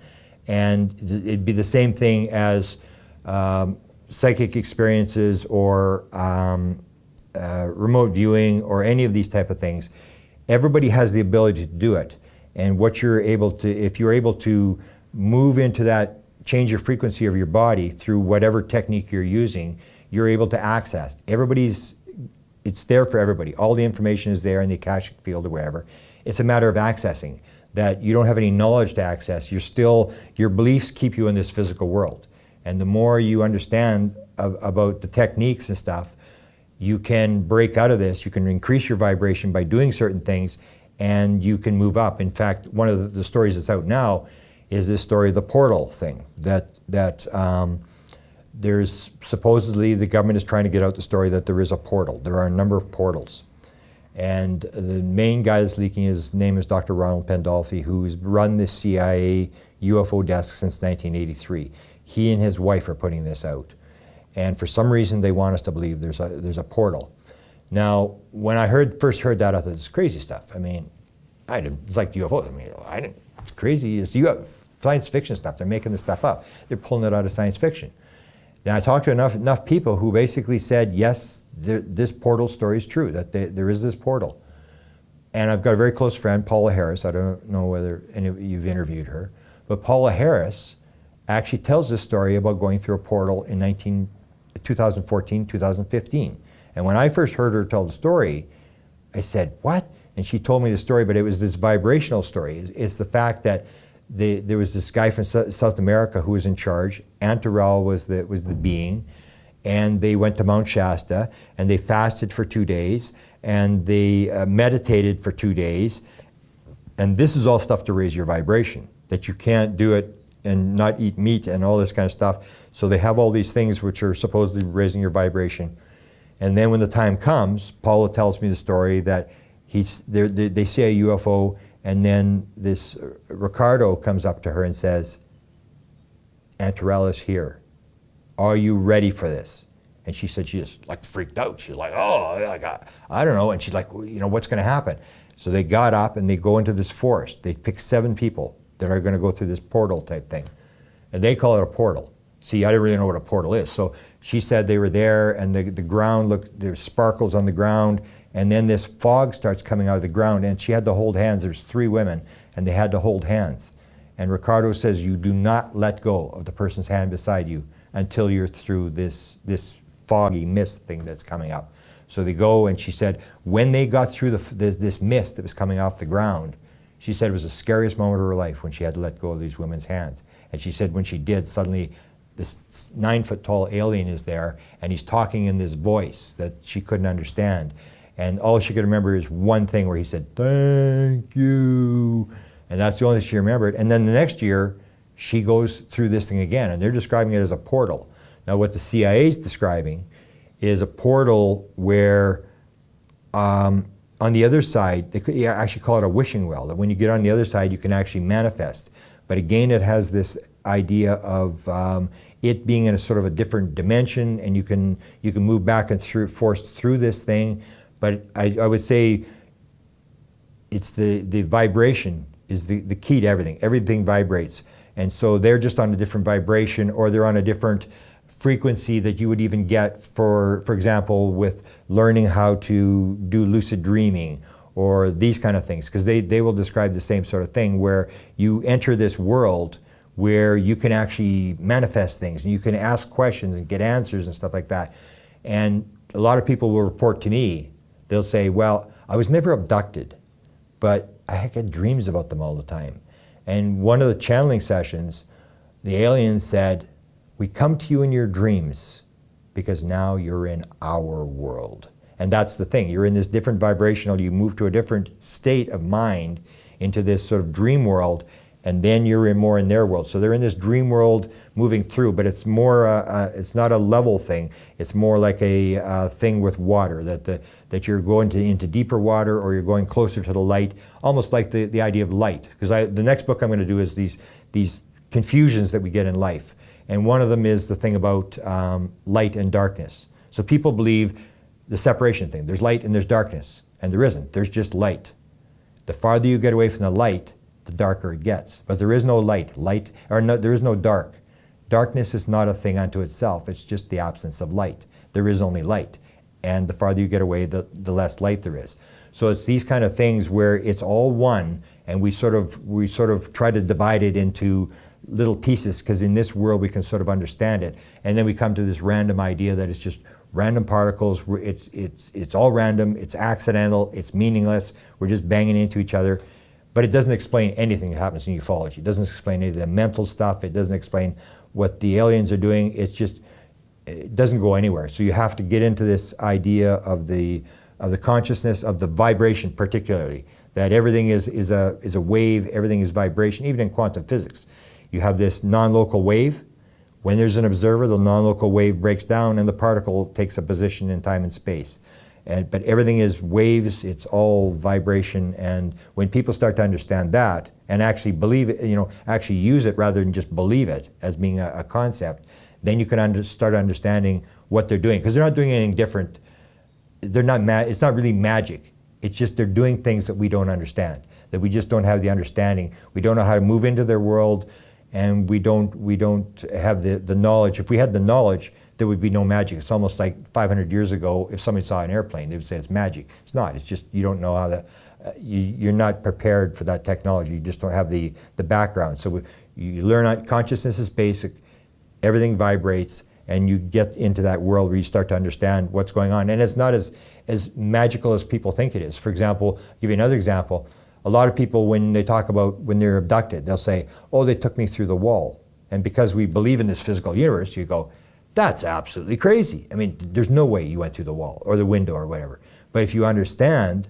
and it'd be the same thing as psychic experiences or remote viewing or any of these type of things. Everybody has the ability to do it, and what you're able to, if you're able to move into that, change your frequency of your body through whatever technique you're using, you're able to access. It's there for everybody. All the information is there in the Akashic field or wherever. It's a matter of accessing, that you don't have any knowledge to access. Your beliefs keep you in this physical world. And the more you understand about the techniques and stuff, you can break out of this. You can increase your vibration by doing certain things, and you can move up. In fact, one of the stories that's out now is this story of the portal thing, that there's supposedly, the government is trying to get out the story that there is a portal. There are a number of portals. And the main guy that's leaking, his name is Dr. Ronald Pandolfi, who's run the CIA UFO desk since 1983. He and his wife are putting this out. And for some reason, they want us to believe there's a portal. Now, when I first heard that, I thought, it's crazy stuff. I mean, it's like UFOs. I mean, it's crazy. It's science fiction stuff. They're making this stuff up. They're pulling it out of science fiction. Now, I talked to enough people who basically said, yes, this portal story is true, that there is this portal. And I've got a very close friend, Paula Harris. I don't know whether any of you've interviewed her, but Paula Harris actually tells this story about going through a portal in 2014, 2015. And when I first heard her tell the story, I said, what? And she told me the story, but it was this vibrational story. It's the fact that there was this guy from South America who was in charge. Antarel was the being, and they went to Mount Shasta, and they fasted for 2 days, and they meditated for 2 days. And this is all stuff to raise your vibration, that you can't do it and not eat meat and all this kind of stuff. So they have all these things which are supposedly raising your vibration. And then when the time comes, Paula tells me the story that they see a UFO, and then this Ricardo comes up to her and says, Antarel is here. Are you ready for this? And she said she just like freaked out. She's like, oh, I don't know. And she's like, well, what's going to happen? So they got up and they go into this forest. They pick 7 people that are going to go through this portal type thing. And they call it a portal. See, I didn't really know what a portal is. So she said they were there, and the ground looked, there's sparkles on the ground, and then this fog starts coming out of the ground, and she had to hold hands. There's 3 women, and they had to hold hands. And Ricardo says, you do not let go of the person's hand beside you until you're through this foggy mist thing that's coming up. So they go, and she said, when they got through this mist that was coming off the ground, she said it was the scariest moment of her life when she had to let go of these women's hands. And she said when she did, suddenly this 9-foot-tall alien is there, and he's talking in this voice that she couldn't understand. And all she could remember is one thing where he said, thank you. And that's the only thing she remembered. And then the next year, she goes through this thing again, and they're describing it as a portal. Now what the CIA is describing is a portal where on the other side, they actually call it a wishing well, that when you get on the other side, you can actually manifest. But again, it has this idea of it being in a sort of a different dimension, and you can move back and forth through this thing. But I would say it's the vibration is the key to everything. Everything vibrates. And so they're just on a different vibration, or they're on a different frequency that you would even get, for example, with learning how to do lucid dreaming or these kind of things, because they will describe the same sort of thing, where you enter this world where you can actually manifest things and you can ask questions and get answers and stuff like that. And a lot of people will report to me, they'll say, well, I was never abducted, but I had dreams about them all the time. And one of the channeling sessions, the alien said, we come to you in your dreams because now you're in our world. And that's the thing, you're in this different vibrational, you move to a different state of mind into this sort of dream world, and then you're more in their world. So they're in this dream world moving through, but it's more, it's not a level thing. It's more like a thing with water, that you're going into deeper water, or you're going closer to the light, almost like the idea of light. Because the next book I'm going to do is these confusions that we get in life. And one of them is the thing about light and darkness. So people believe the separation thing. There's light and there's darkness, and there isn't. There's just light. The farther you get away from the light, the darker it gets. But there is no light. There is no dark. Darkness is not a thing unto itself. It's just the absence of light. There is only light. And the farther you get away, the less light there is. So it's these kind of things where it's all one, and we sort of try to divide it into little pieces, because in this world we can sort of understand it. And then we come to this random idea that it's just random particles. It's all random, it's accidental, it's meaningless, we're just banging into each other. But it doesn't explain anything that happens in ufology. It doesn't explain any of the mental stuff. It doesn't explain what the aliens are doing. It's just, it doesn't go anywhere. So you have to get into this idea of the consciousness, of the vibration particularly, that everything is a wave, everything is vibration, even in quantum physics. You have this non-local wave. When there's an observer, the non-local wave breaks down and the particle takes a position in time and space. But everything is waves, it's all vibration, and when people start to understand that and actually believe it, actually use it rather than just believe it as being a concept, then you can start understanding what they're doing. Because they're not doing anything different. It's not really magic. It's just they're doing things that we don't understand, that we just don't have the understanding. We don't know how to move into their world, and we don't have the knowledge. If we had the knowledge, there would be no magic. It's almost like 500 years ago, if somebody saw an airplane, they would say it's magic. It's not. It's just you don't know how you're not prepared for that technology. You just don't have the background. So you learn consciousness is basic, everything vibrates, and you get into that world where you start to understand what's going on. And it's not as magical as people think it is. For example, I'll give you another example. A lot of people, when they talk about when they're abducted, they'll say, oh, they took me through the wall. And because we believe in this physical universe, you go, that's absolutely crazy. I mean, there's no way you went through the wall or the window or whatever. But if you understand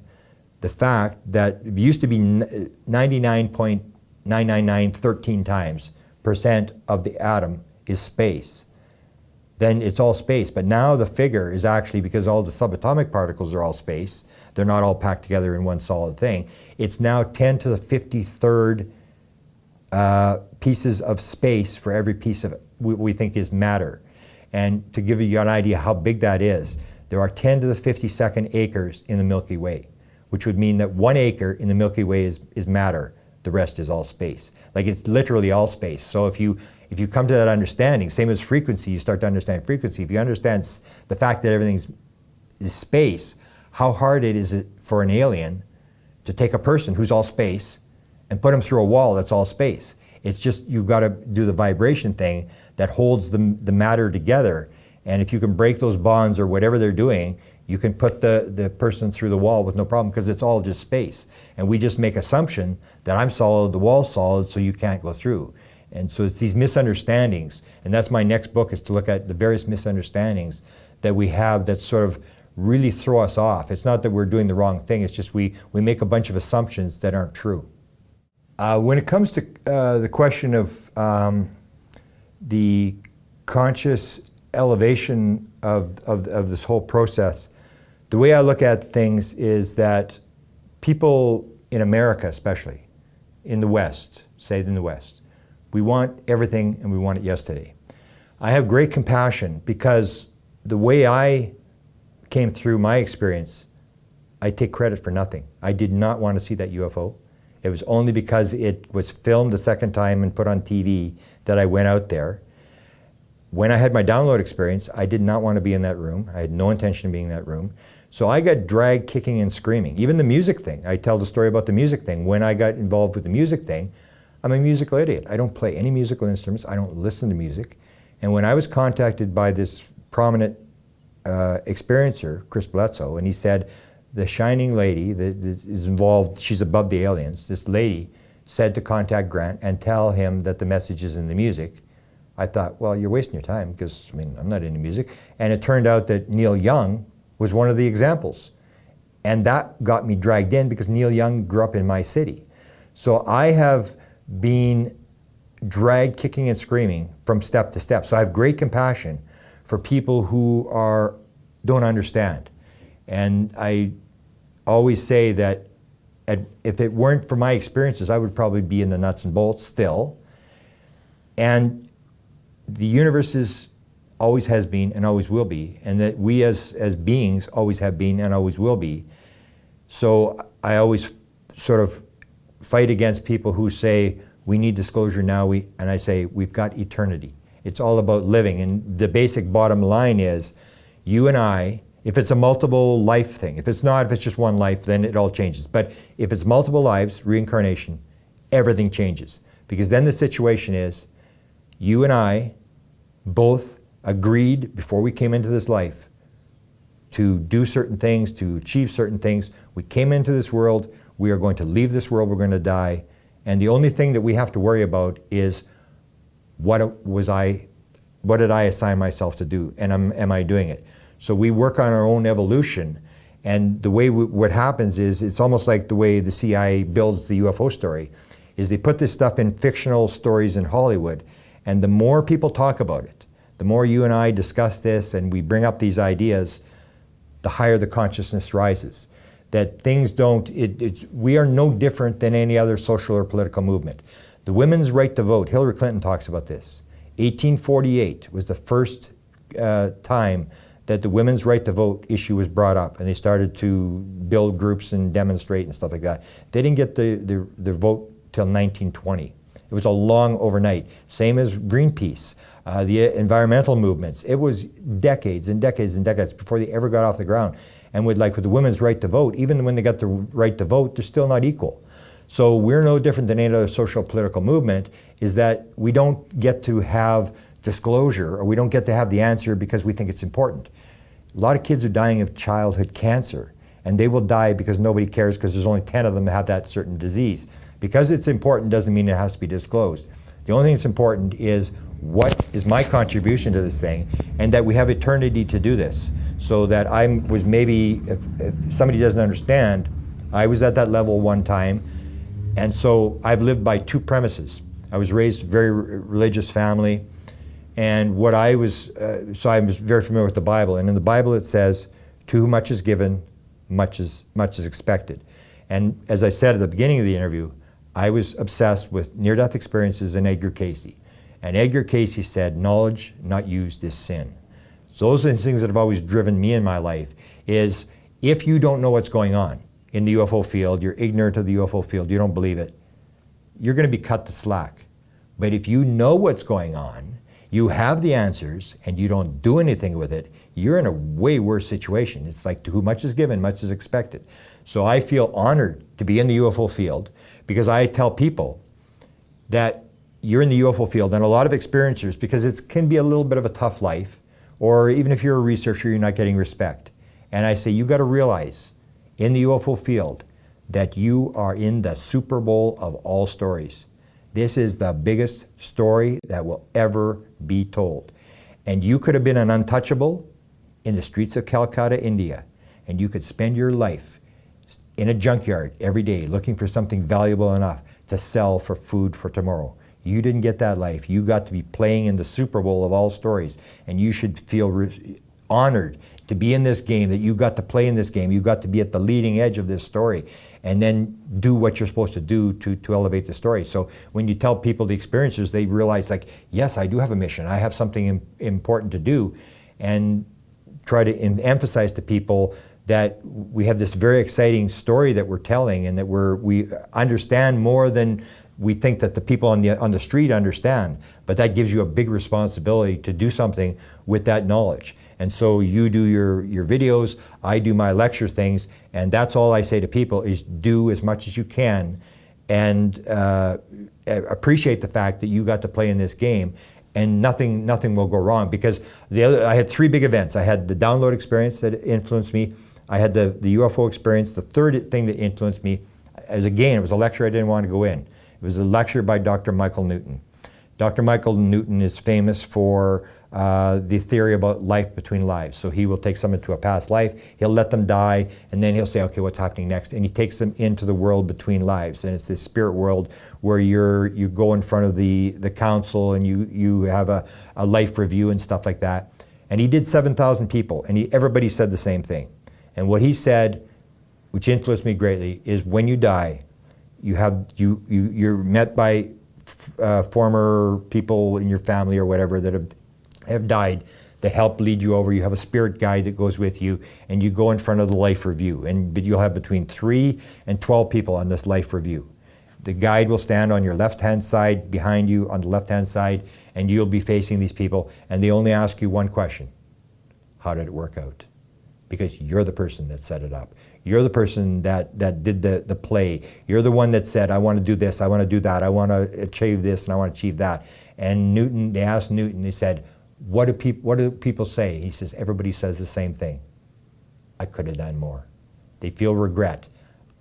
the fact that it used to be 99.99913 times % of the atom is space, then it's all space. But now the figure is actually, because all the subatomic particles are all space, they're not all packed together in one solid thing, it's now 10 to the 53rd pieces of space for every piece of it we think is matter. And to give you an idea how big that is, there are 10 to the 52nd acres in the Milky Way, which would mean that 1 acre in the Milky Way is matter. The rest is all space. Like, it's literally all space. So if you come to that understanding, same as frequency, you start to understand frequency. If you understand the fact that everything is space, how hard is it for an alien to take a person who's all space and put him through a wall that's all space? It's just, you've got to do the vibration thing that holds the matter together. And if you can break those bonds or whatever they're doing, you can put the person through the wall with no problem, because it's all just space. And we just make assumption that I'm solid, the wall's solid, so you can't go through. And so it's these misunderstandings. And that's my next book, is to look at the various misunderstandings that we have that sort of really throw us off. It's not that we're doing the wrong thing, it's just we make a bunch of assumptions that aren't true. When it comes to the question of the conscious elevation of this whole process, the way I look at things is that people in America, especially in the West, say in the West, We want everything and we want it yesterday. I have great compassion because the way I came through my experience, I take credit for nothing. I did not want to see that UFO. It was only because it was filmed a second time and put on TV that I went out there. When I had my download experience, I did not want to be in that room. I had no intention of being in that room. So I got dragged kicking and screaming. Even the music thing, I tell the story about the music thing. When I got involved with the music thing, I'm a musical idiot. I don't play any musical instruments. I don't listen to music. And when I was contacted by this prominent experiencer, Chris Bledsoe, and he said, the shining lady that is involved, she's above the aliens, this lady said to contact Grant and tell him that the message is in the music. I thought, well, you're wasting your time because, I mean, I'm not into music. And it turned out that Neil Young was one of the examples. And that got me dragged in because Neil Young grew up in my city. So I have been dragged kicking and screaming from step to step. So I have great compassion for people who don't understand. And I always say that if it weren't for my experiences, I would probably be in the nuts and bolts still. And the universe always has been and always will be, and that we as beings always have been and always will be. So I always sort of fight against people who say, we need disclosure now, and I say, we've got eternity. It's all about living, and the basic bottom line is, you and I, if it's a multiple life thing, if it's not, if it's just one life, then it all changes. But if it's multiple lives, reincarnation, everything changes. Because then the situation is, you and I both agreed before we came into this life to do certain things, to achieve certain things. We came into this world, we are going to leave this world, we're going to die. And the only thing that we have to worry about is what did I assign myself to do, and am I doing it? So we work on our own evolution, and the way what happens is, it's almost like the way the CIA builds the UFO story, is they put this stuff in fictional stories in Hollywood, and the more people talk about it, the more you and I discuss this and we bring up these ideas, the higher the consciousness rises. That things don't, we are no different than any other social or political movement. The women's right to vote, Hillary Clinton talks about this. 1848 was the first time that the women's right to vote issue was brought up, and they started to build groups and demonstrate and stuff like that. They didn't get the vote till 1920. It was a long overnight. Same as Greenpeace, the environmental movements. It was decades and decades and decades before they ever got off the ground. And with the women's right to vote, even when they got the right to vote, they're still not equal. So we're no different than any other social political movement, is that we don't get to have disclosure, or we don't get to have the answer because we think it's important. A lot of kids are dying of childhood cancer, and they will die because nobody cares because there's only 10 of them that have that certain disease. Because it's important doesn't mean it has to be disclosed. The only thing that's important is, what is my contribution to this thing, and that we have eternity to do this. So that if somebody doesn't understand, I was at that level one time, and so I've lived by two premises. I was raised in a very religious family, and so I was very familiar with the Bible, and in the Bible it says, to whom much is given, much is expected. And as I said at the beginning of the interview, I was obsessed with near-death experiences and Edgar Cayce. And Edgar Cayce said, knowledge not used is sin. So those are the things that have always driven me in my life, is if you don't know what's going on in the UFO field, you're ignorant of the UFO field, you don't believe it, you're going to be cut to slack. But if you know what's going on, you have the answers, and you don't do anything with it, you're in a way worse situation. It's like, to whom much is given, much is expected. So I feel honored to be in the UFO field, because I tell people that you're in the UFO field, and a lot of experiencers, because it can be a little bit of a tough life, or even if you're a researcher, you're not getting respect. And I say, you got to realize in the UFO field that you are in the Super Bowl of all stories. This is the biggest story that will ever be told. And you could have been an untouchable in the streets of Calcutta, India, and you could spend your life in a junkyard every day looking for something valuable enough to sell for food for tomorrow. You didn't get that life. You got to be playing in the Super Bowl of all stories, and you should feel honored to to be in this game, that you got to play in this game, you got to be at the leading edge of this story, and then do what you're supposed to do to elevate the story. So when you tell people the experiences, they realize like, yes, I do have a mission, I have something important to do, and try to emphasize to people that we have this very exciting story that we're telling, and that we understand more than we think that the people on the street understand. But that gives you a big responsibility to do something with that knowledge. And so you do your videos, I do my lecture things, and that's all I say to people is do as much as you can, and appreciate the fact that you got to play in this game, and nothing will go wrong. Because I had 3 big events. I had the download experience that influenced me. I had the UFO experience. The third thing that influenced me, it was a lecture I didn't want to go in. It was a lecture by Dr. Michael Newton. Dr. Michael Newton is famous for the theory about life between lives. So he will take someone to a past life, he'll let them die, and then he'll say, okay, what's happening next? And he takes them into the world between lives. And it's this spirit world where you go in front of the council, and you have a life review and stuff like that. And he did 7,000 people, and everybody said the same thing. And what he said, which influenced me greatly, is when you die, you're met by former people in your family or whatever that have died, that help lead you over. You have a spirit guide that goes with you, and you go in front of the life review. But you'll have between 3 and 12 people on this life review. The guide will stand on your left-hand side, behind you on the left-hand side, and you'll be facing these people, and they only ask you one question: how did it work out? Because you're the person that set it up. You're the person that did the play. You're the one that said, I want to do this, I want to do that, I want to achieve this, and I want to achieve that. And they asked Newton, they said, what do people say? He says, everybody says the same thing. I could have done more. They feel regret.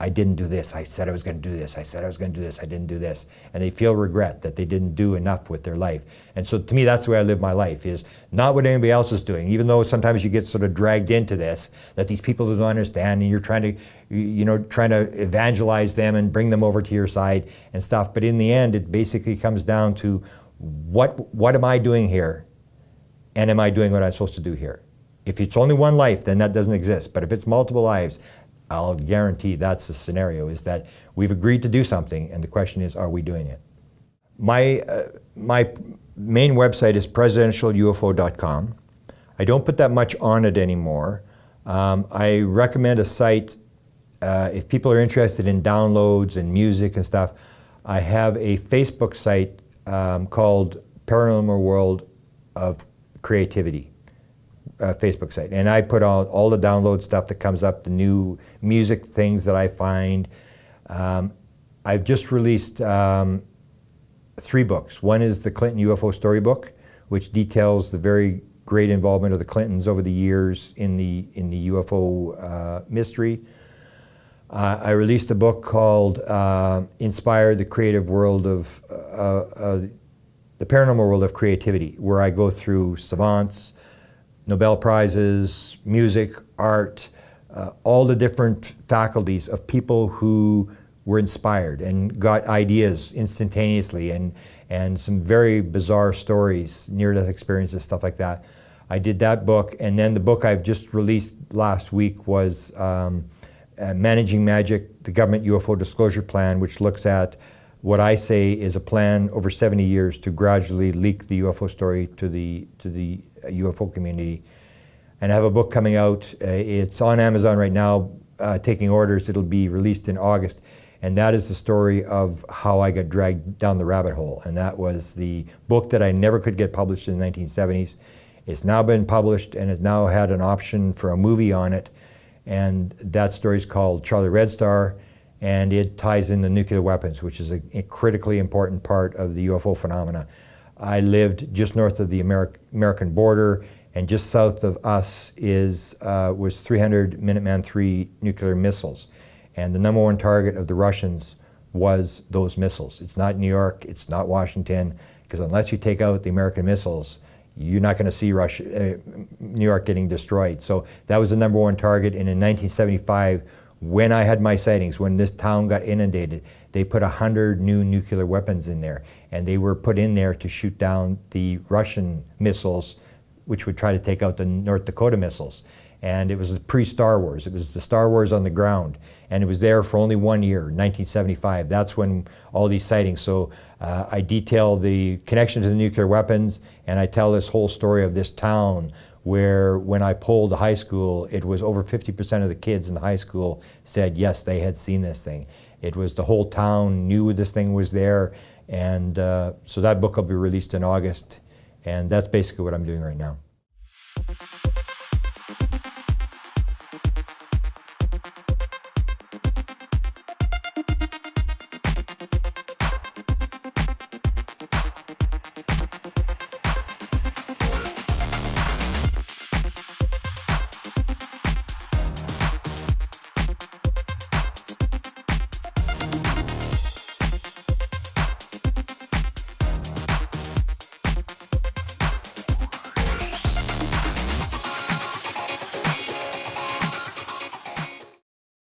I didn't do this. I said I was going to do this. I said I was going to do this. I didn't do this. And they feel regret that they didn't do enough with their life. And so to me, that's the way I live my life, is not what anybody else is doing, even though sometimes you get sort of dragged into this, that these people don't understand, and you're trying to evangelize them and bring them over to your side and stuff. But in the end, it basically comes down to what am I doing here? And am I doing what I'm supposed to do here? If it's only one life, then that doesn't exist. But if it's multiple lives, I'll guarantee that's the scenario, is that we've agreed to do something, and the question is, are we doing it? My main website is presidentialufo.com. I don't put that much on it anymore. I recommend a site, if people are interested in downloads and music and stuff. I have a Facebook site called Paranormal World of Creativity. Facebook site, and I put out all the download stuff that comes up, the new music things that I find. I've just released 3 books. One is the Clinton UFO Storybook, which details the very great involvement of the Clintons over the years in the UFO mystery. I released a book called Inspire the Creative World of the Paranormal World of Creativity, where I go through savants, Nobel Prizes, music, art, all the different faculties of people who were inspired and got ideas instantaneously, and some very bizarre stories, near-death experiences, stuff like that. I did that book, and then the book I've just released last week was Managing Magic, the Government UFO Disclosure Plan, which looks at what I say is a plan over 70 years to gradually leak the UFO story to the UFO community. And I have a book coming out. It's on Amazon right now, taking orders. It'll be released in August. And that is the story of how I got dragged down the rabbit hole. And that was the book that I never could get published in the 1970s. It's now been published, and it now had an option for a movie on it. And that story is called Charlie Red Star. And it ties in the nuclear weapons, which is a critically important part of the UFO phenomena. I lived just north of the American border, and just south of us was 300 Minuteman III nuclear missiles. And the #1 target of the Russians was those missiles. It's not New York, it's not Washington, because unless you take out the American missiles, you're not going to see New York getting destroyed. So that was the #1 target. And in 1975, when I had my sightings, when this town got inundated, they put 100 new nuclear weapons in there. And they were put in there to shoot down the Russian missiles, which would try to take out the North Dakota missiles. And it was pre-Star Wars. It was the Star Wars on the ground. And it was there for only 1 year, 1975. That's when all these sightings. So I detail the connection to the nuclear weapons, and I tell this whole story of this town where when I polled the high school, it was over 50% of the kids in the high school said yes, they had seen this thing. It was the whole town knew this thing was there. And so that book will be released in August. And that's basically what I'm doing right now.